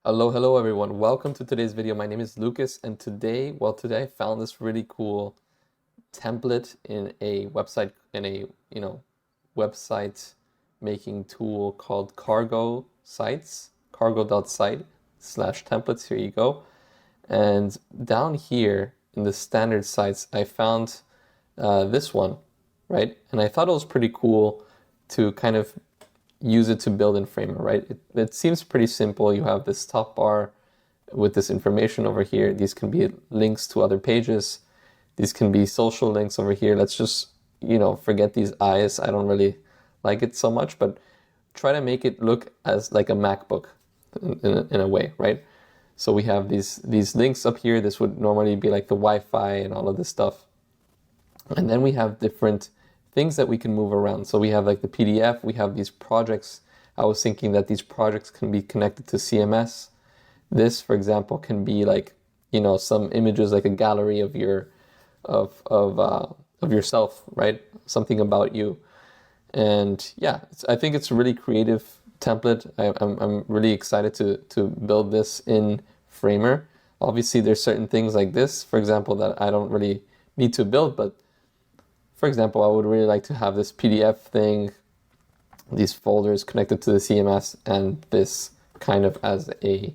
Hello everyone. Welcome to today's video. My name is Lucas, and today I found this really cool template in a website making tool called Cargo Sites, cargo.site/templates. Here you go. And down here in the standard sites, I found this one, right? And I thought it was pretty cool to kind of use it to build in Framer, right? It seems pretty simple. You have this top bar with this information over here. These can be links to other pages. These can be social links over here. Let's just, forget these eyes. I don't really like it so much, but try to make it look as like a MacBook in a way, right? So we have these links up here. This would normally be like the Wi-Fi and all of this stuff. And then we have different things that we can move around. So we have like the PDF, we have these projects. I was thinking that these projects can be connected to CMS. This, for example, can be like, some images, like a gallery of yourself, right? Something about you. And yeah, I think it's a really creative template. I'm really excited to build this in Framer. Obviously, there's certain things like this, for example, that I don't really need to build, but for example, I would really like to have this PDF thing, these folders connected to the CMS, and this kind of as a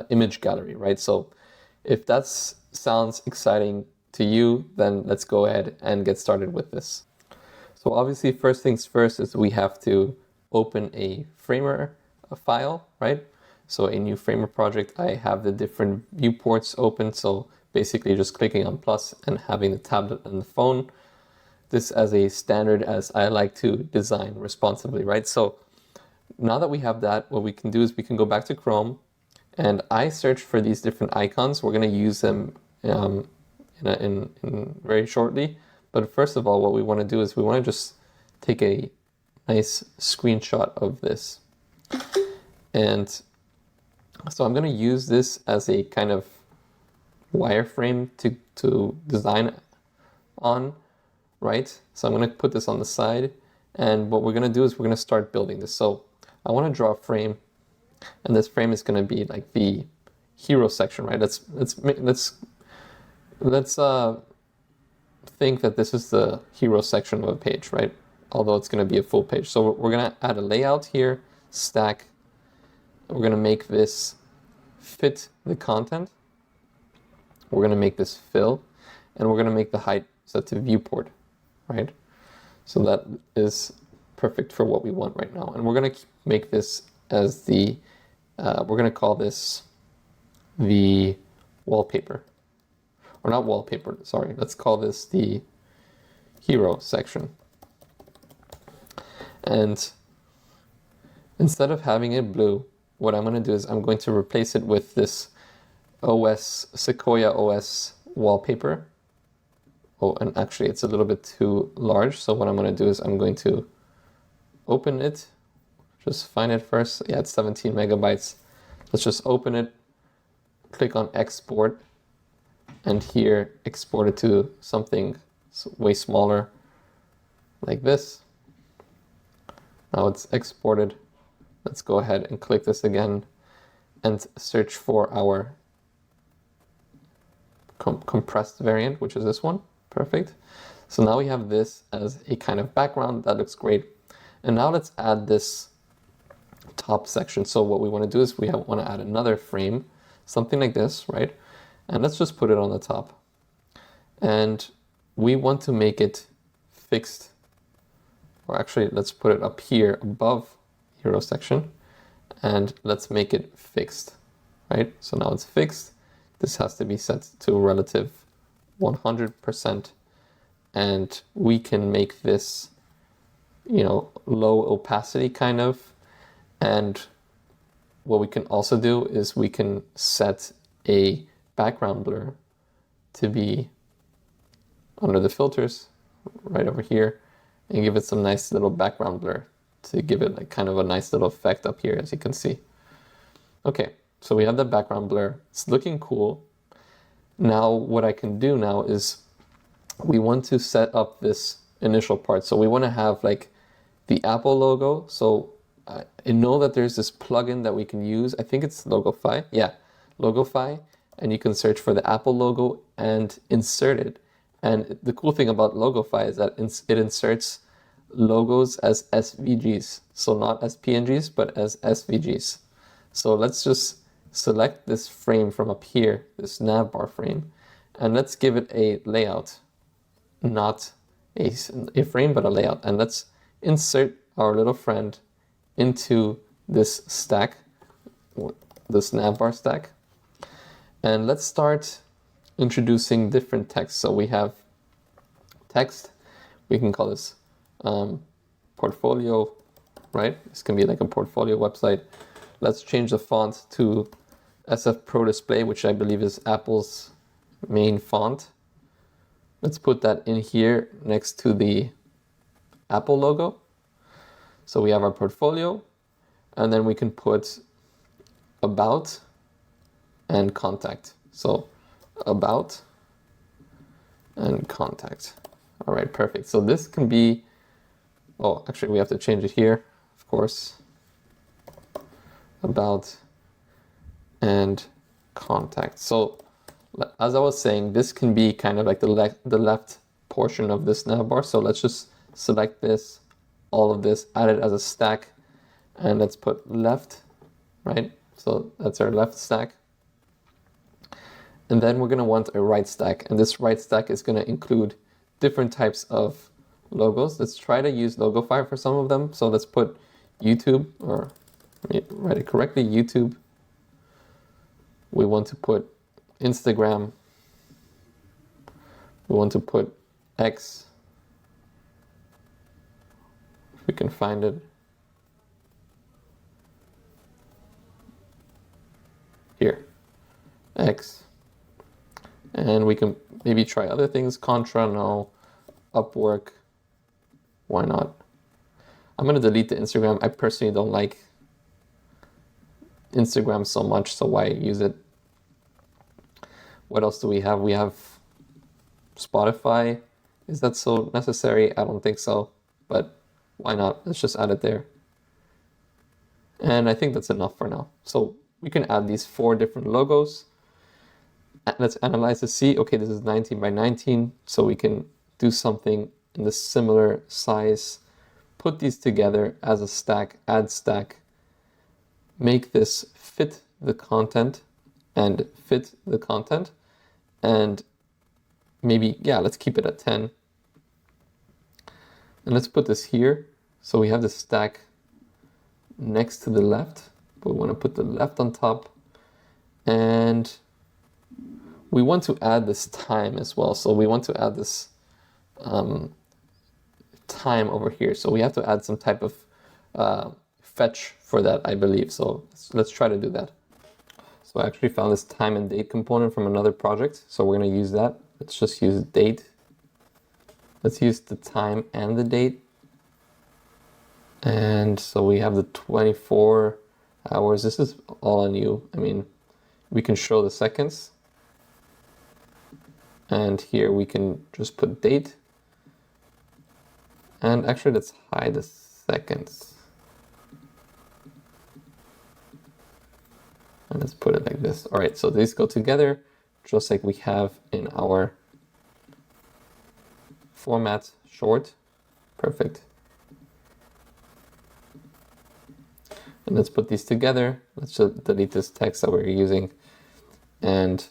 image gallery, right? So if that sounds exciting to you, then let's go ahead and get started with this. So obviously, first things first is we have to open a Framer file, right? So a new Framer project, I have the different viewports open. So basically just clicking on plus and having the tablet and the phone. This as a standard as I like to design responsibly, right? So now that we have that, what we can do is we can go back to Chrome and I search for these different icons. We're going to use them in very shortly. But first of all, what we want to do is we want to just take a nice screenshot of this. And so I'm going to use this as a kind of wireframe to design on. Right? So I'm going to put this on the side, and what we're going to do is we're going to start building this. So I want to draw a frame, and this frame is going to be like the hero section, right? Let's think that this is the hero section of a page, right? Although it's going to be a full page. So we're going to add a layout here, stack. We're going to make this fit the content. We're going to make this fill, and we're going to make the height set to viewport. Right? So that is perfect for what we want right now. And we're going to make this as we're going to call this the wallpaper. Or not wallpaper, sorry. Let's call this the hero section. And instead of having it blue, what I'm going to do is I'm going to replace it with this Sequoia OS wallpaper. Oh, and actually it's a little bit too large. So what I'm going to do is I'm going to open it. Just find it first. Yeah, it's 17 megabytes. Let's just open it. Click on export. And here, export it to something way smaller, like this. Now it's exported. Let's go ahead and click this again and search for our compressed variant, which is this one. Perfect. So now we have this as a kind of background. That looks great. And now let's add this top section. So what we want to do is we want to add another frame, something like this, right? And let's just put it on the top. And we want to make it fixed. Or actually, let's put it up here above hero section. And let's make it fixed, right? So now it's fixed. This has to be set to a relative 100%, and we can make this, low opacity kind of. And what we can also do is we can set a background blur to be under the filters right over here and give it some nice little background blur to give it like kind of a nice little effect up here, as you can see. Okay, so we have the background blur. It's looking cool. Now what I can do now is we want to set up this initial part. So we want to have like the Apple logo. So I know that there's this plugin that we can use. I think it's Logofy. Yeah, Logofy. And you can search for the Apple logo and insert it. And the cool thing about Logofy is that it inserts logos as SVGs. So not as PNGs, but as SVGs. So let's just select this frame from up here, this navbar frame, and let's give it a layout, not a frame, but a layout. And let's insert our little friend into this stack, this navbar stack. And let's start introducing different text. So we have text, we can call this portfolio, right? This can be like a portfolio website. Let's change the font to SF Pro Display, which I believe is Apple's main font. Let's put that in here next to the Apple logo. So we have our portfolio, and then we can put about and contact. So about and contact. All right, perfect. So this can be, oh, actually we have to change it here, of course. About and contact. So as I was saying, this can be kind of like the left portion of this navbar. So let's just select this, all of this, add it as a stack, and let's put left, right? So that's our left stack. And then we're going to want a right stack, and this right stack is going to include different types of logos. Let's try to use Logofy for some of them. So let's put YouTube, or let me write it correctly, YouTube. We want to put Instagram. We want to put X, if we can find it. Here, X. And we can maybe try other things. Contra, no. Upwork, why not? I'm going to delete the Instagram. I personally don't like Instagram so much, so why use it? What else do we have? We have Spotify. Is that so necessary? I don't think so, but why not? Let's just add it there. And I think that's enough for now. So we can add these 4 different logos. Let's analyze to see, okay, this is 19 by 19, so we can do something in the similar size, put these together as a stack, add stack, make this fit the content and fit the content, and maybe, yeah, let's keep it at 10. And let's put this here. So we have the stack next to the left, but we want to put the left on top, and we want to add this time as well. So we want to add this time over here. So we have to add some type of fetch for that, I believe. So let's try to do that. So I actually found this time and date component from another project. So we're going to use that. Let's just use date. Let's use the time and the date. And so we have the 24 hours. This is all on you. I mean, we can show the seconds. And here we can just put date. And actually, let's hide the seconds. And let's put it like this. All right, so these go together, just like we have in our format short. Perfect. And let's put these together. Let's just delete this text that we're using and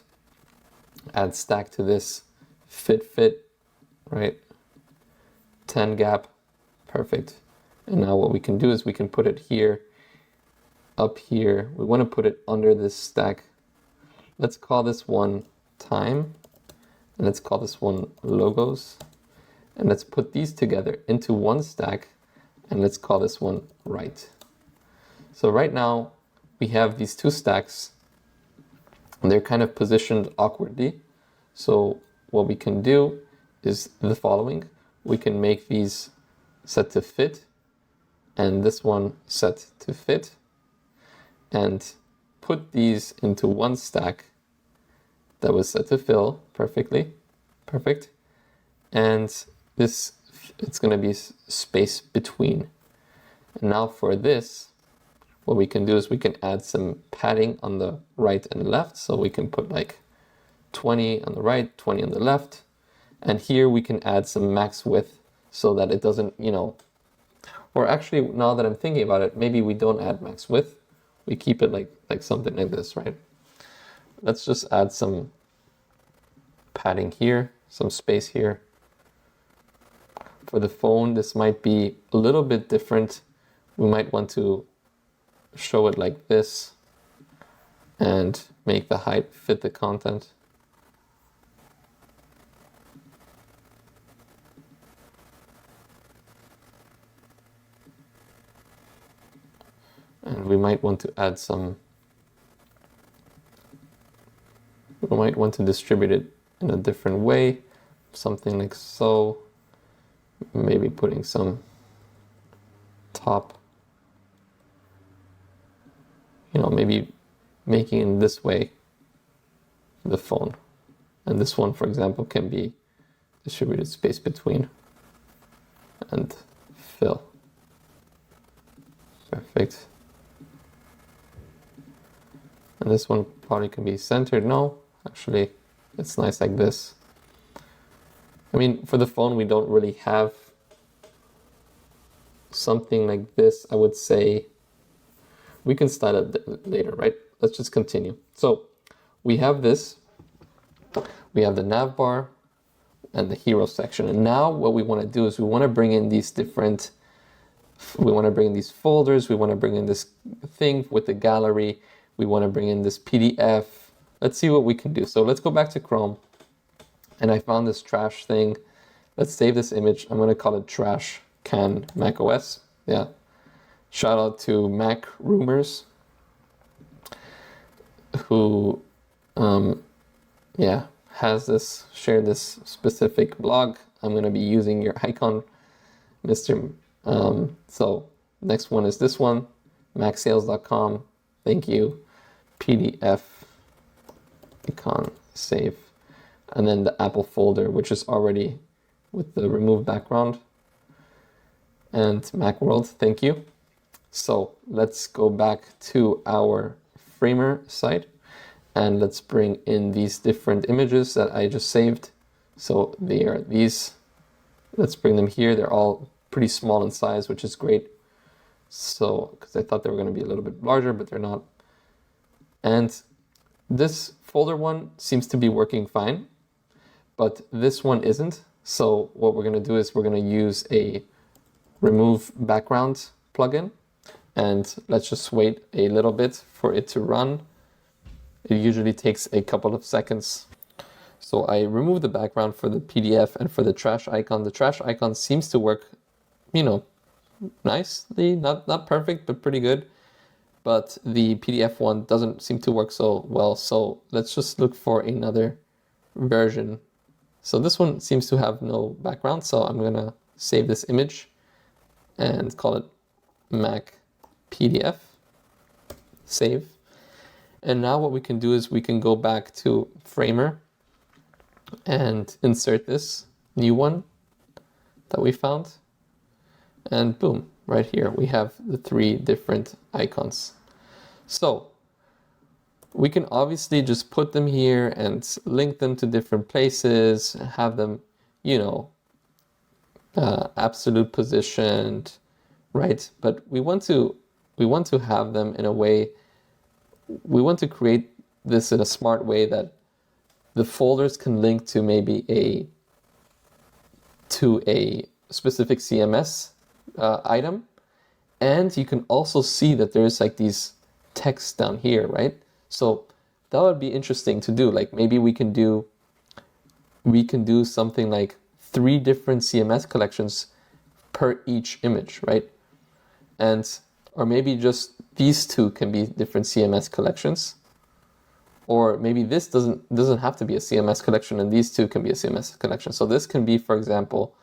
add stack to this. Fit, right? 10 gap, perfect. And now what we can do is we can put it here, up here. We want to put it under this stack. Let's call this one time, and let's call this one logos. And let's put these together into one stack, and let's call this one right. So right now we have these 2 stacks, and they're kind of positioned awkwardly. So what we can do is the following. We can make these set to fit, and this one set to fit, and put these into one stack that was set to fill perfectly. Perfect. And this, it's going to be space between. And now for this, what we can do is we can add some padding on the right and left. So we can put like 20 on the right, 20 on the left. And here we can add some max width so that it doesn't, you know, or actually now that I'm thinking about it, maybe we don't add max width. We keep it like something like this, right? Let's just add some padding here, some space here. For the phone, this might be a little bit different. We might want to show it like this and make the height fit the content. And we might want to add some, we might want to distribute it in a different way, something like so. Maybe putting some top, you know, maybe making it this way, the phone. And this one, for example, can be distributed space between and fill. Perfect. And this one probably can be centered. No, actually, it's nice like this. I mean, for the phone, we don't really have something like this. I would say we can style it later, right? Let's just continue. So we have this, we have the nav bar and the hero section. And now what we want to do is we want to bring in these different, we want to bring in these folders. We want to bring in this thing with the gallery. We want to bring in this PDF. Let's see what we can do. So let's go back to Chrome. And I found this trash thing. Let's save this image. I'm going to call it Trash Can Mac OS. Yeah. Shout out to Mac Rumors, who, has this, shared this specific blog. I'm going to be using your icon, Mr. So next one is this one, macsales.com. Thank you. PDF icon save. And then the Apple folder, which is already with the remove background. And Macworld, thank you. So let's go back to our Framer site and let's bring in these different images that I just saved. So they are these. Let's bring them here. They're all pretty small in size, which is great. So, because I thought they were going to be a little bit larger, but they're not. And this folder one seems to be working fine, but this one isn't. So what we're going to do is we're going to use a remove background plugin, and let's just wait a little bit for it to run. It usually takes a couple of seconds. So I removed the background for the PDF and for the trash icon. The trash icon seems to work, you know, nicely, not perfect, but pretty good. But the PDF one doesn't seem to work so well. So let's just look for another version. So this one seems to have no background. So I'm gonna save this image and call it Mac PDF, save. And now what we can do is we can go back to Framer and insert this new one that we found. And boom, right here we have the 3 different icons. So we can obviously just put them here and link them to different places, have them, you know, absolute positioned, right? But we want to have them in a way, we want to create this in a smart way that the folders can link to maybe a specific CMS item. And you can also see that there's like these texts down here, right? So that would be interesting to do. Like maybe we can do something like 3 different CMS collections per each image, right? And or maybe just these 2 can be different CMS collections. Or maybe this doesn't have to be a CMS collection and these 2 can be a CMS collection. So this can be, for example,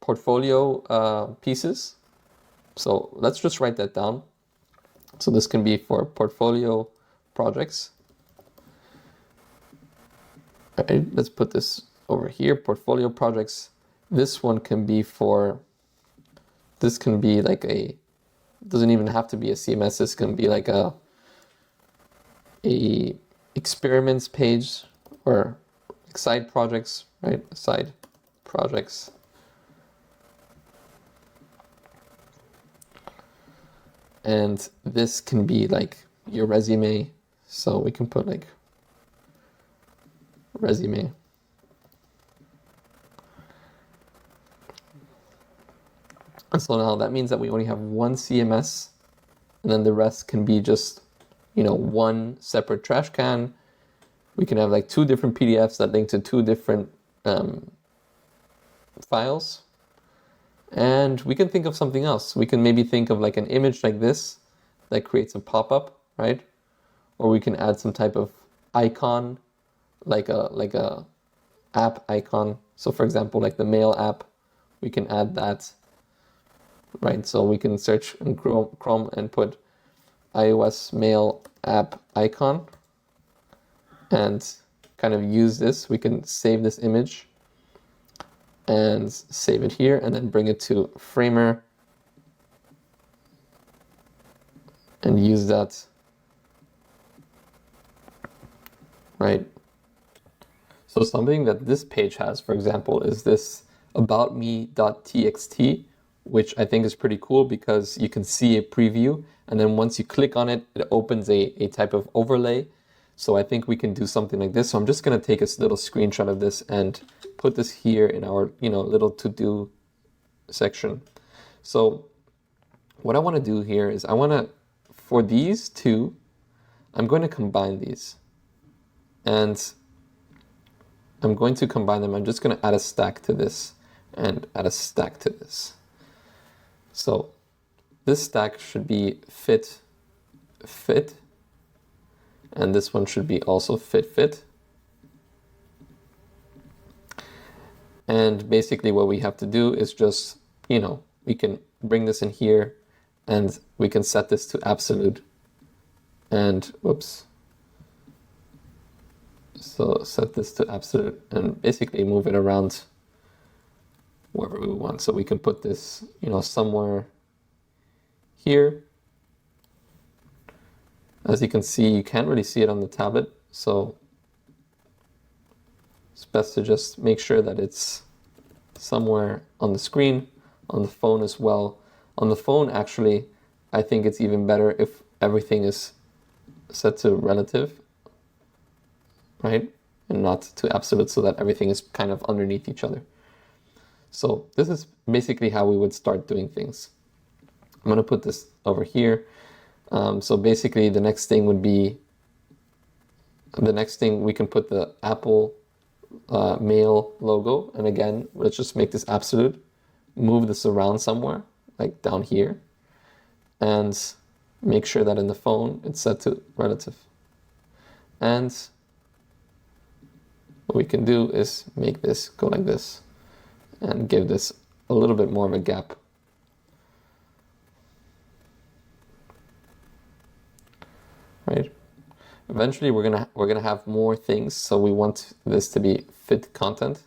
portfolio pieces. So let's just write that down. So this can be for portfolio projects. All right, let's put this over here, portfolio projects. This one can be for, this can be like a doesn't even have to be a CMS. This can be like a experiments page or side projects, right? Side projects. And this can be like your resume. So we can put like resume. And so now that means that we only have one CMS, and then the rest can be just, you know, one separate trash can. We can have like 2 different PDFs that link to 2 different files. And we can think of something else. We can maybe think of like an image like this that creates a pop-up, right? Or we can add some type of icon, like a app icon. So for example, like the mail app, we can add that, right? So we can search in Chrome and put iOS mail app icon and kind of use this. We can save this image and save it here and then bring it to Framer and use that, right? So something that this page has, for example, is this aboutme.txt, which I think is pretty cool because you can see a preview, and then once you click on it, it opens a type of overlay. So I think we can do something like this. So I'm just going to take a little screenshot of this and put this here in our, you know, little to-do section. So what I want to do here is I want to, for these 2, I'm going to combine these. And I'm going to combine them. I'm just going to add a stack to this and add a stack to this. So this stack should be fit, and this one should be also fit. And basically what we have to do is just, you know, we can bring this in here and we can set this to absolute and whoops. So set this to absolute and basically move it around wherever we want. So we can put this, you know, somewhere here. As you can see, you can't really see it on the tablet. So it's best to just make sure that it's somewhere on the screen, on the phone as well. On the phone, actually, I think it's even better if everything is set to relative, right? And not to absolute, so that everything is kind of underneath each other. So this is basically how we would start doing things. I'm going to put this over here. So basically the next thing would be, we can put the Apple Mail logo. And again, let's just make this absolute. Move this around somewhere, like down here. And make sure that in the phone it's set to relative. And what we can do is make this go like this and give this a little bit more of a gap. Right? Eventually we're gonna have more things, so we want this to be fit content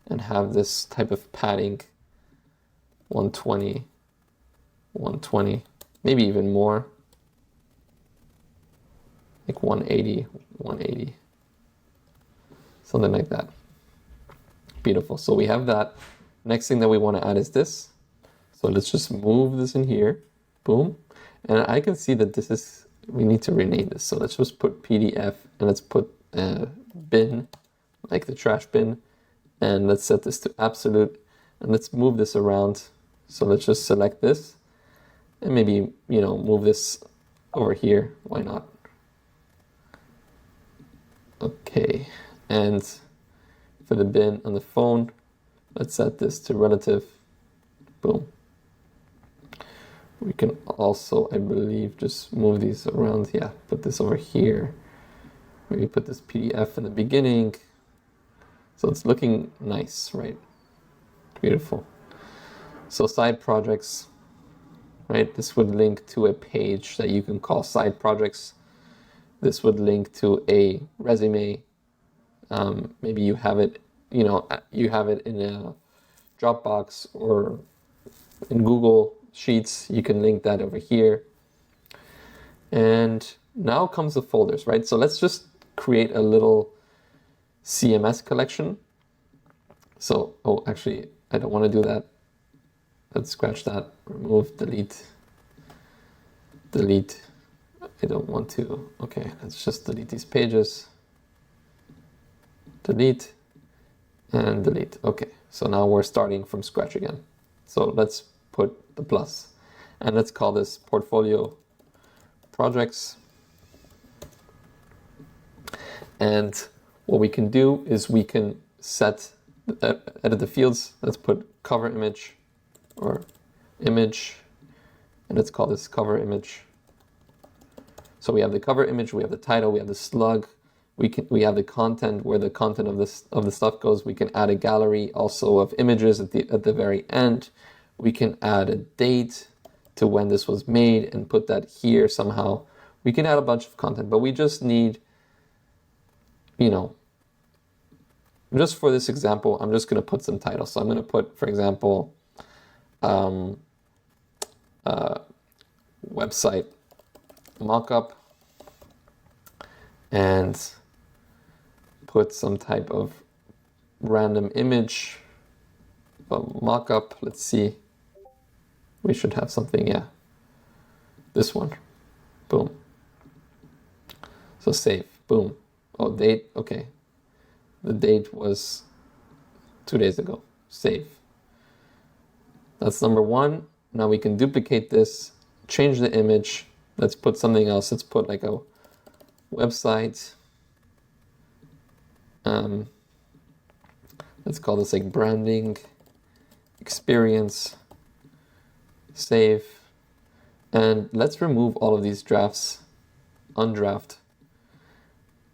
and have this type of padding 120, 120, maybe even more, like 180, 180, something like that. Beautiful. So we have that. Next thing that we want to add is this. So let's just move this in here. Boom. And I can see that this is, we need to rename this. So let's just put PDF and let's put bin, like the trash bin. And let's set this to absolute. And let's move this around. So let's just select this and maybe, you know, move this over here. Why not? Okay. And for the bin on the phone, let's set this to relative. Boom. We can also, I believe, just move these around. Yeah, put this over here. Maybe put this PDF in the beginning. So it's looking nice, right? Beautiful. So side projects, right? This would link to a page that you can call side projects. This would link to a resume. Maybe you have it, you know, you have it in a Dropbox or in Google Sheets, you can link that over here. And now comes the folders, right? So let's just create a little CMS collection. So, oh, actually, I don't want to do that. Let's scratch that, remove, delete. I don't want to. Okay, let's just delete these pages. Delete and delete. Okay, so now we're starting from scratch again. So let's put the plus and let's call this portfolio projects. And what we can do is we can edit the fields. Let's put cover image or image, and let's call this cover image. So we have the cover image, we have the title, we have the slug, we have the content, where the content of the stuff goes. We can add a gallery also of images at the very end. We can add a date to when this was made and put that here somehow. We can add a bunch of content, but we just need, you know, just for this example, I'm just going to put some titles. So I'm going to put, for example, website mockup, and put some type of random image, mockup. Let's see. We should have something, yeah. This one. Boom. So save. Boom. Oh, date. Okay. The date was 2 days ago. Save. That's number one. Now we can duplicate this, change the image. Let's put something else. Let's put like a website. Let's call this like branding experience. Save. And let's remove all of these drafts, undraft.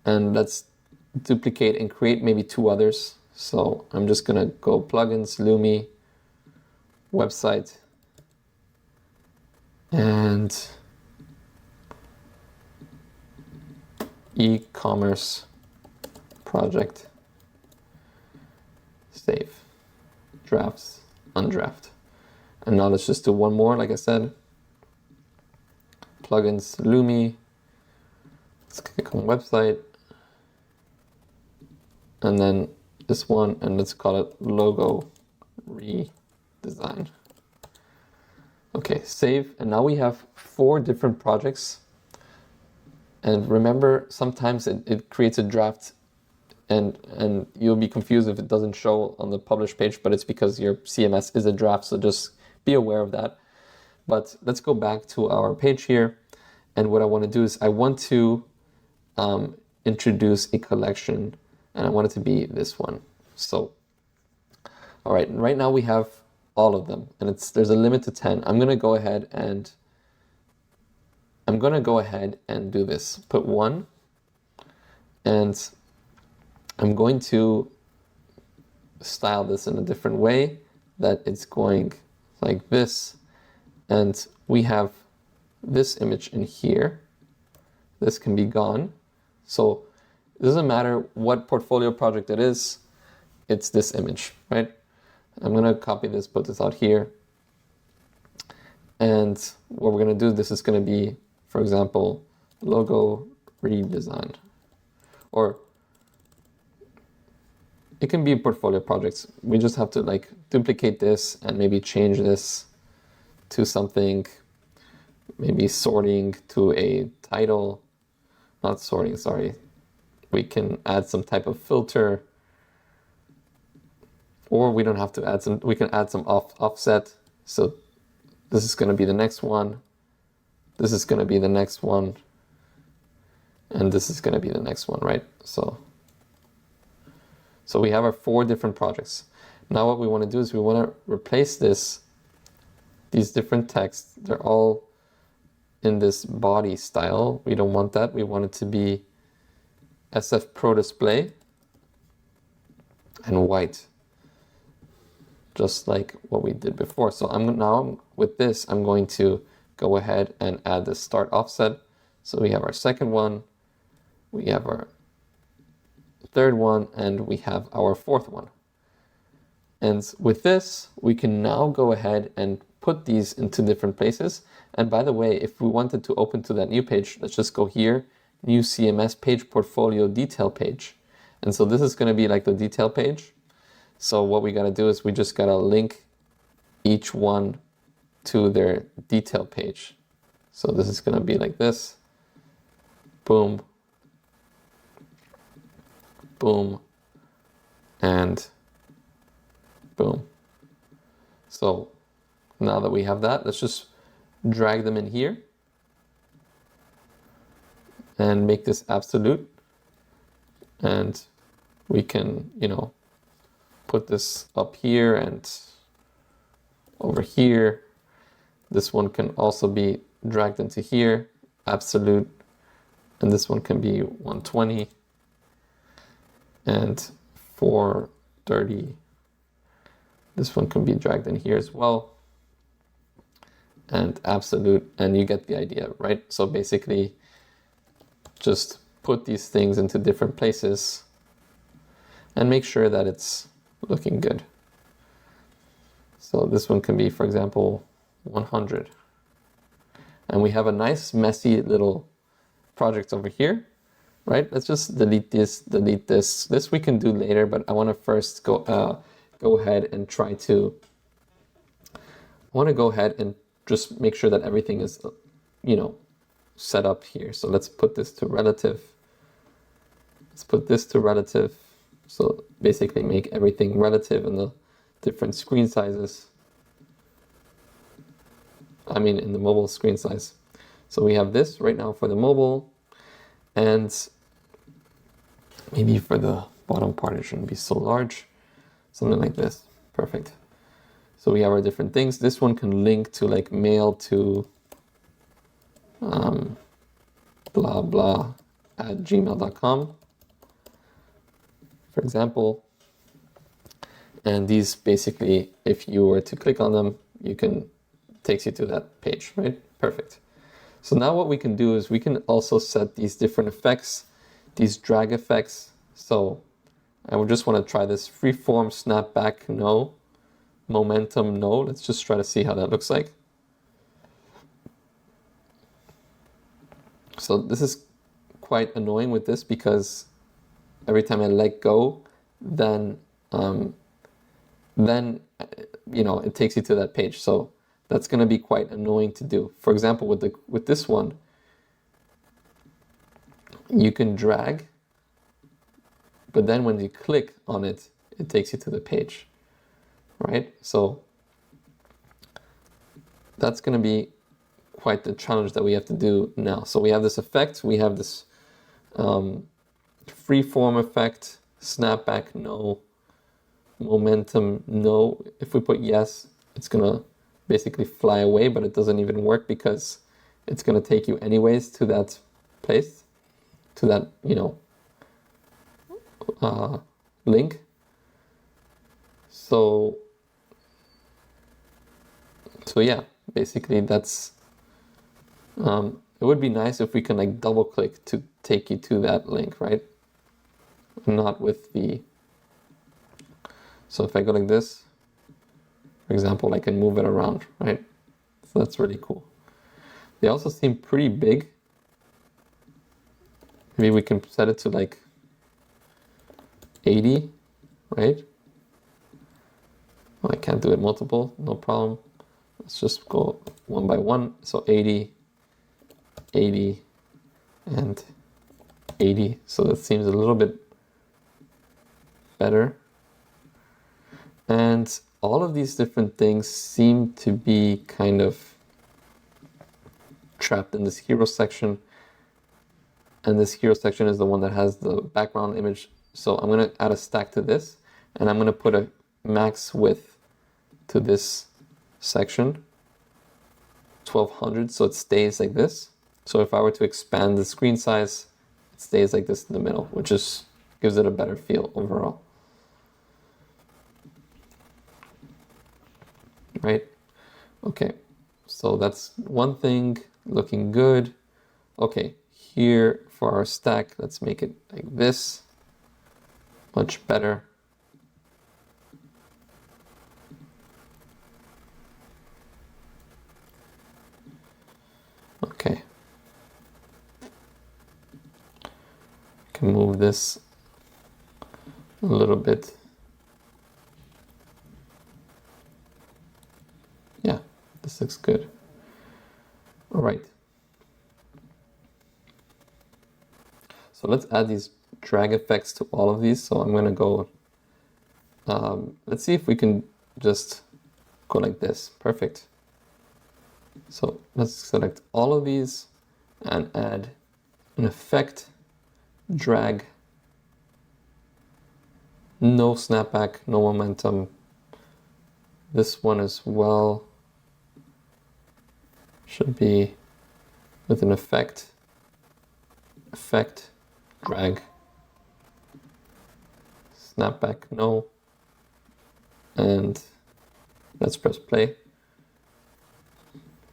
And let's duplicate and create maybe 2 others. So I'm just gonna go plugins, Lumi, website, and e-commerce project. Save. Drafts, undraft. And now let's just do one more, like I said. Plugins, Lumi. Let's click on website. And then this one, and let's call it logo redesign. Okay, save. And now we have 4 different projects. And remember, sometimes it creates a draft and you'll be confused if it doesn't show on the publish page, but it's because your CMS is a draft, so just be aware of that. But let's go back to our page here. And what I want to do is I want to introduce a collection, and I want it to be this one. So, all right, right now we have all of them, and there's a limit to 10. I'm going to go ahead and do this. Put 1, and I'm going to style this in a different way, that it's going like this. And we have this image in here. This can be gone. So it doesn't matter what portfolio project it is, it's this image, right? I'm gonna copy this, put this out here. And what we're gonna do, this is gonna be, for example, logo redesign. Or it can be portfolio projects. We just have to like duplicate this and maybe change this to something, maybe sorting to a title, not sorting, sorry. We can add some type of filter, or we don't have to add some, we can add some offset. So this is going to be the next one. This is going to be the next one. And this is going to be the next one, right? So we have our 4 different projects. Now what we want to do is we want to replace these different texts. They're all in this body style. We don't want that. We want it to be SF Pro Display and white, just like what we did before. So now with this, I'm going to go ahead and add the start offset. So we have our second one, we have our third one, and we have our 4th one. And with this, we can now go ahead and put these into different places. And by the way, if we wanted to open to that new page, let's just go here, new CMS page, portfolio detail page. And so this is going to be like the detail page. So what we got to do is we just got to link each one to their detail page. So this is going to be like this. Boom. Boom. And boom. So now that we have that, let's just drag them in here and make this absolute. And we can, you know, put this up here and over here. This one can also be dragged into here, absolute. And this one can be 120 and 430. This one can be dragged in here as well. And absolute, and you get the idea, right? So basically, just put these things into different places and make sure that it's looking good. So this one can be, for example, 100. And we have a nice messy little project over here, right? Let's just delete this, delete this. This we can do later, but I want to first go ahead and try to, I want to go ahead and just make sure that everything is, you know, set up here. So let's put this to relative. Let's put this to relative. So basically make everything relative in the different screen sizes. I mean, in the mobile screen size. So we have this right now for the mobile, and maybe for the bottom part, it shouldn't be so large. Something like this. Perfect. So we have our different things. This one can link to like mail to blah blah at gmail.com, for example. And these basically, if you were to click on them, you can, takes you to that page, right? Perfect. So now what we can do is we can also set these different effects, these drag effects. So I would just want to try this freeform, snapback, no, momentum, no. Let's just try to see how that looks like. So this is quite annoying with this because every time I let go, then you know, it takes you to that page. So that's going to be quite annoying to do. For example, with this one, you can drag, but then when you click on it, it takes you to the page, right? So that's going to be quite the challenge that we have to do now. So we have this effect, we have this freeform effect, snapback, no, momentum, no. If we put yes, it's going to basically fly away, but it doesn't even work because it's going to take you anyways to that place, to that, you know, link. So yeah, basically that's, it would be nice if we can like double click to take you to that link, right? Not with the, so if I go like this, for example, I can move it around, right? So that's really cool. They also seem pretty big. Maybe we can set it to like 80, right? Well, I can't do it multiple, no problem. Let's just go one by one. So 80, 80, and 80. So that seems a little bit better. And all of these different things seem to be kind of trapped in this hero section. And this hero section is the one that has the background image. So I'm going to add a stack to this, and I'm going to put a max width to this section, 1200, so it stays like this. So if I were to expand the screen size, it stays like this in the middle, which is gives it a better feel overall. Right? Okay, so that's one thing looking good. Okay, here for our stack, let's make it like this. Much better. Okay. Can move this a little bit. Yeah, this looks good. All right. So let's add these drag effects to all of these. So I'm going to go, let's see if we can just go like this. Perfect. So let's select all of these and add an effect, drag, no snapback, no momentum. This one as well should be with an effect, drag, snapback, no, and let's press play.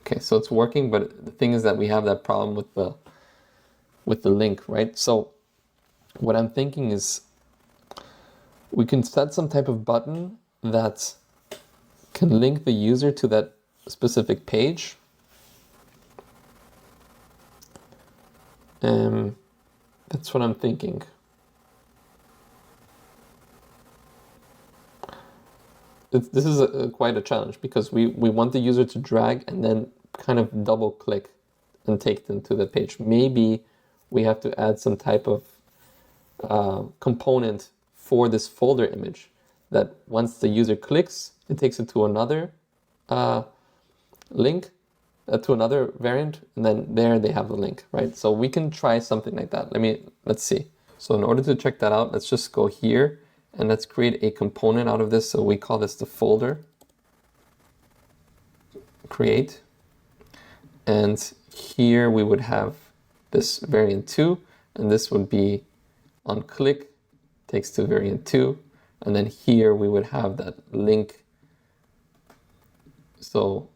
Okay, so it's working, but the thing is that we have that problem with the link, right? So what I'm thinking is we can set some type of button that can link the user to that specific page. That's what I'm thinking. This is quite a challenge because we want the user to drag and then kind of double click and take them to the page. Maybe we have to add some type of component for this folder image that once the user clicks, it takes it to another link, to another variant, and then there they have the link, right? So we can try something like that. Let's see. So in order to check that out, let's just go here and let's create a component out of this. So we call this the folder, create, and here we would have this variant 2, and this would be on click, takes to variant 2, and then here we would have that link. So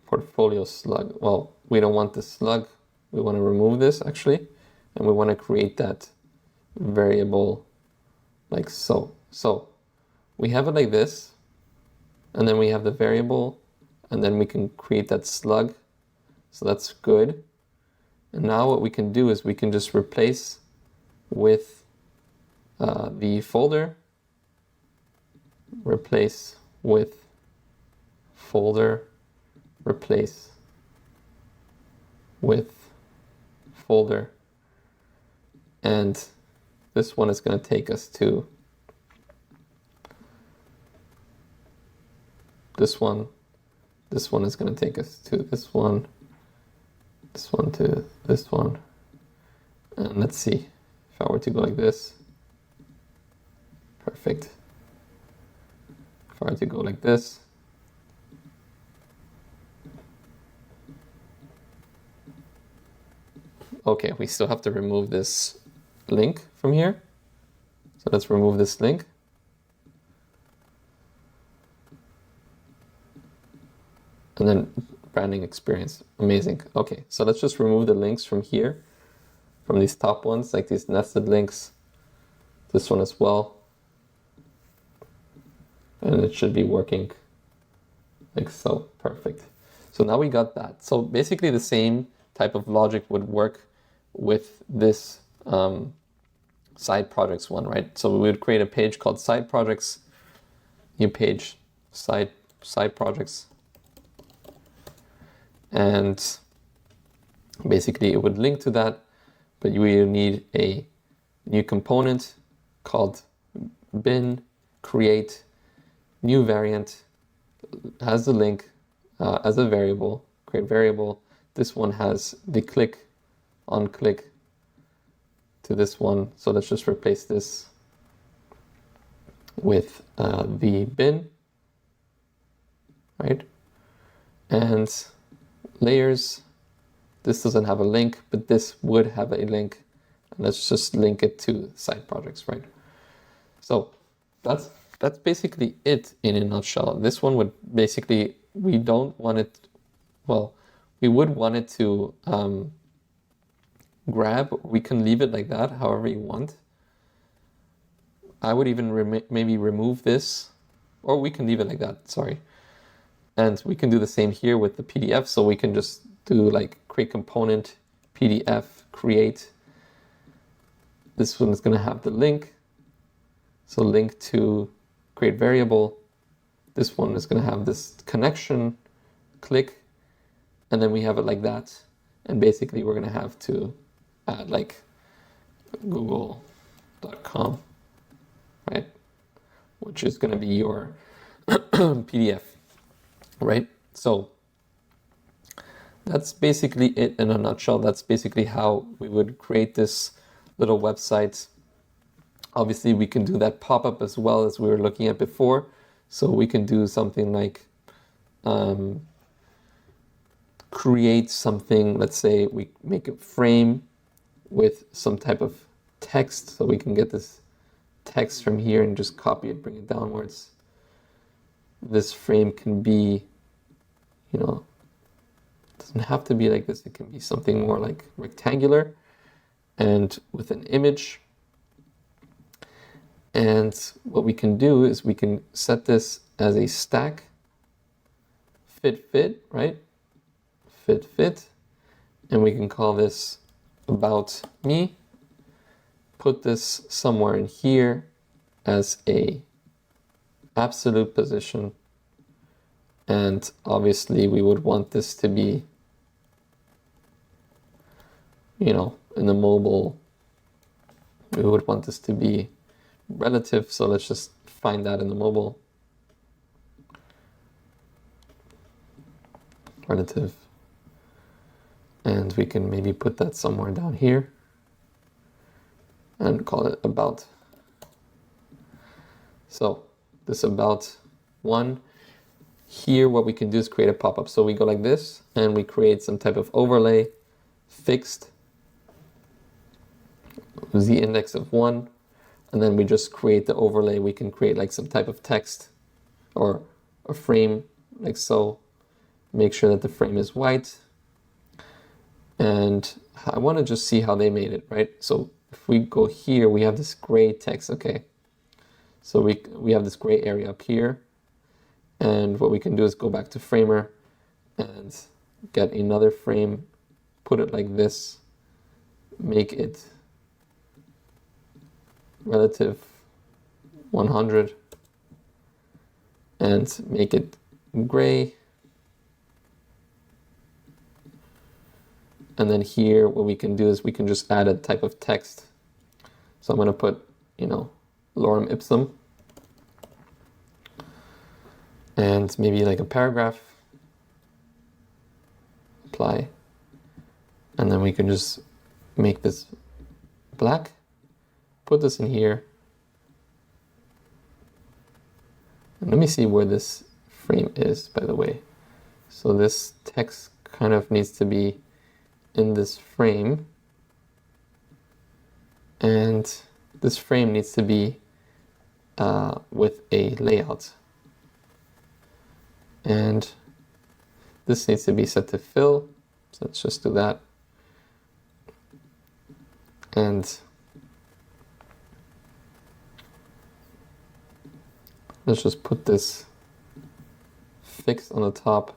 portfolio slug, well, we don't want the slug, we want to remove this actually, and we want to create that variable like so. So we have it like this, and then we have the variable, and then we can create that slug. So that's good. And now what we can do is we can just replace with the folder, replace with folder, replace with folder, and this one is going to take us to this one. This one is going to take us to this one to this one. And let's see if I were to go like this. Perfect. If I were to go like this. Okay, we still have to remove this link from here. So let's remove this link. And then branding experience, amazing. Okay, so let's just remove the links from here, from these top ones, like these nested links, this one as well. And it should be working like so, perfect. So now we got that. So basically the same type of logic would work with this side projects one, right? So we would create a page called side projects, new page, side projects. And basically it would link to that, but you will need a new component called bin create new variant, has the link as a variable, create variable. This one has the click on click to this one. So let's just replace this with the bin, right? And layers, this doesn't have a link, but this would have a link. And let's just link it to side projects, right? So that's basically it in a nutshell. This one would basically, we don't want it, well, we would want it to grab. We can leave it like that, however you want. I would even maybe remove this, or we can leave it like that, sorry. And we can do the same here with the PDF, so we can just do like create component, PDF, create. This one is going to have the link. So link to create variable. This one is going to have this connection, click, and then we have it like that. And basically we're going to have to add like google.com, right? Which is going to be your PDF, right? So that's basically it in a nutshell. That's basically how we would create this little website. Obviously, we can do that pop-up as well as we were looking at before. So we can do something like create something. Let's say we make a frame with some type of text. So we can get this text from here and just copy it, bring it downwards. This frame can be, you know, doesn't have to be like this. It can be something more like rectangular and with an image. And what we can do is we can set this as a stack, fit, right? Fit. And we can call this about me. Put this somewhere in here as a absolute position. And obviously we would want this to be, you know, in the mobile, we would want this to be relative. So let's just find that in the mobile. Relative. And we can maybe put that somewhere down here and call it about. So this about one. Here what we can do is create a pop-up. So we go like this and we create some type of overlay, fixed, z index of 1, and then we just create the overlay. We can create like some type of text or a frame like so. Make sure that the frame is white. And I want to just see how they made it, right? So if we go here, we have this gray text, okay. So we have this gray area up here. And what we can do is go back to Framer and get another frame, put it like this, make it relative 100, and make it gray. And then here, what we can do is we can just add a type of text. So I'm going to put, you know, lorem ipsum. And maybe like a paragraph. Apply. And then we can just make this black. Put this in here. And let me see where this frame is, by the way. So this text kind of needs to be in this frame. And this frame needs to be with a layout. And this needs to be set to fill. So let's just do that. And let's just put this fixed on the top.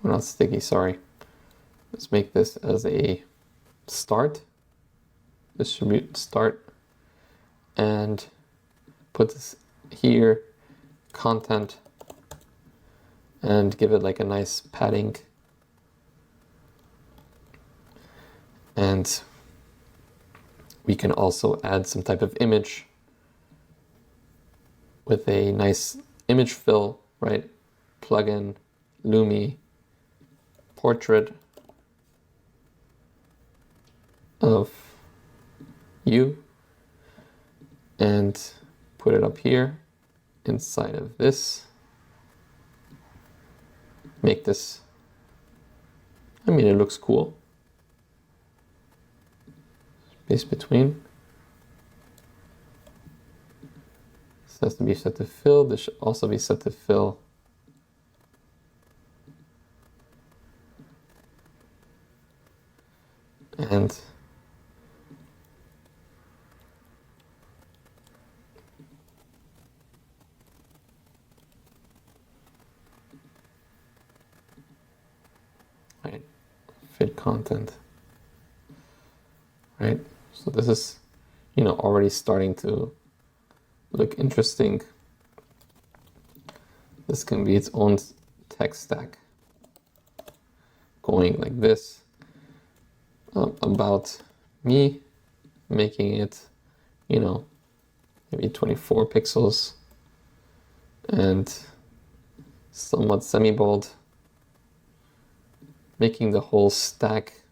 We're not sticky, sorry. Let's make this as a start. Distribute start. And put this here, content, and give it like a nice padding. And we can also add some type of image with a nice image fill, right? Plugin, Lumi, portrait of you, and put it up here inside of this. Make this, I mean, it looks cool. Space between. This has to be set to fill. This should also be set to fill. And content, right? So this is, you know, already starting to look interesting. This can be its own text stack going like this, about me, making it, you know, maybe 24 pixels and somewhat semi-bold, making the whole stack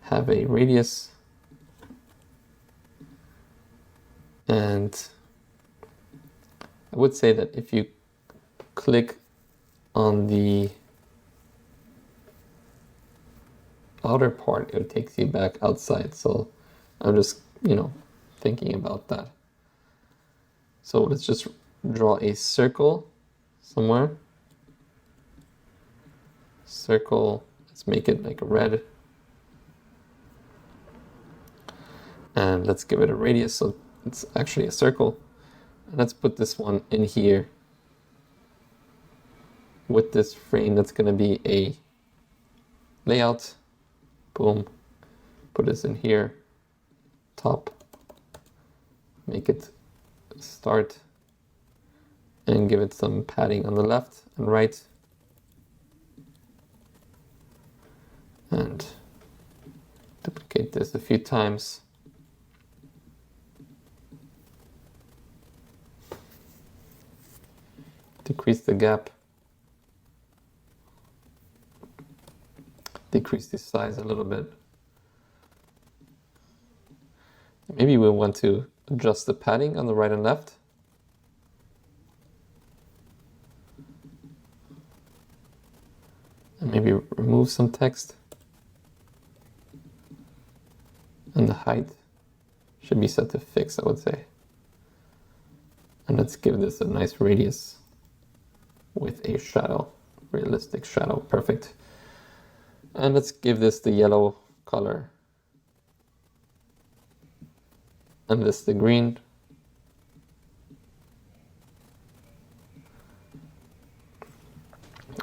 have a radius, and I would say that if you click on the outer part, it takes you back outside. So I'm just, you know, thinking about that. So let's just draw a circle somewhere. Circle, let's make it like red. And let's give it a radius, so it's actually a circle. And let's put this one in here with this frame that's going to be a layout. Boom. Put this in here. Top. Make it start. And give it some padding on the left and right. And duplicate this a few times. Decrease the gap. Decrease the size a little bit. Maybe we want to adjust the padding on the right and left. And maybe remove some text. And the height should be set to fix, I would say. And let's give this a nice radius with a shadow, realistic shadow, perfect. And let's give this the yellow color. And this the green.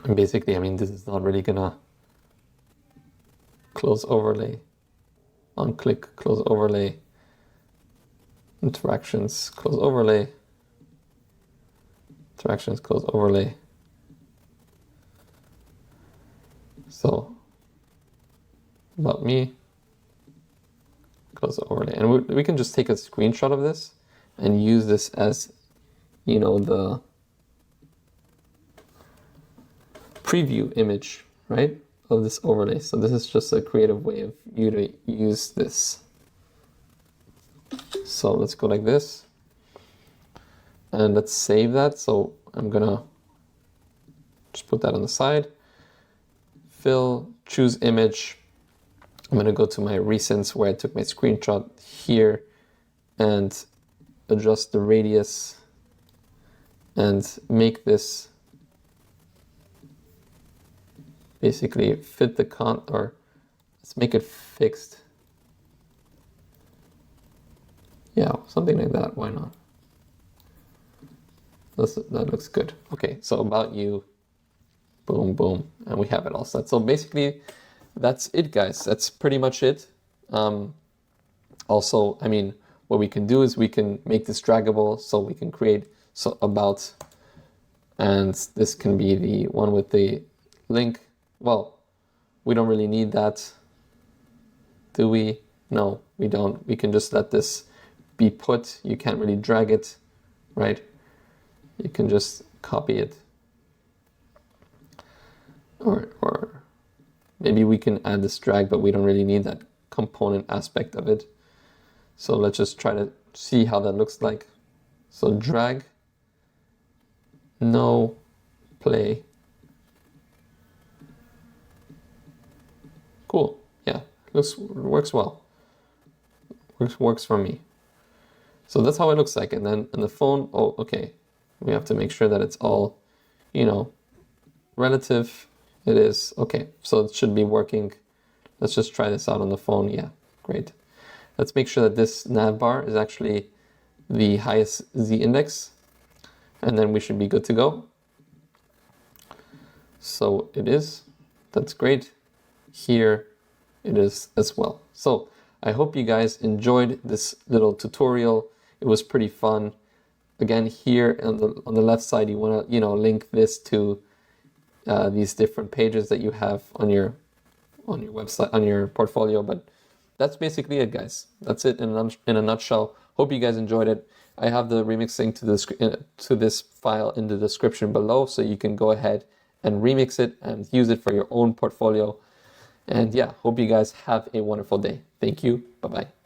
And basically, I mean, this is not really gonna close overlay, on click, close overlay, interactions, close overlay, interactions, close overlay. So, about me, close overlay. And we can just take a screenshot of this and use this as, you know, the preview image, right, of this overlay. So this is just a creative way of you to use this. So let's go like this. And let's save that. So I'm gonna just put that on the side. Fill, choose image. I'm gonna go to my recents where I took my screenshot here and adjust the radius and make this basically fit the or let's make it fixed. Yeah, something like that, why not? That looks good. Okay, so about you, boom, boom, and we have it all set. So basically, that's it, guys. That's pretty much it. Also, I mean, what we can do is we can make this draggable, so we can create about, and this can be the one with the link. Well, we don't really need that, do we? No, we don't. We can just let this be put. You can't really drag it, right? You can just copy it. Or maybe we can add this drag, but we don't really need that component aspect of it. So let's just try to see how that looks like. So drag, no play. Cool, yeah, works well. Works for me. So that's how it looks like. And then on the phone, oh, okay, we have to make sure that it's all, you know, relative. It is, okay, so it should be working. Let's just try this out on the phone. Yeah, great. Let's make sure that this nav bar is actually the highest Z index, and then we should be good to go. So it is, that's great. here it is as well. So I hope you guys enjoyed this little tutorial. It was pretty fun. Again, here on the left side, you want to link this to these different pages that you have on your website, on your portfolio. But that's basically it, guys. That's it in a nutshell. Hope you guys enjoyed it. I have the remixing to this file in the description below, so you can go ahead and remix it and use it for your own portfolio. And yeah, hope you guys have a wonderful day. Thank you. Bye-bye.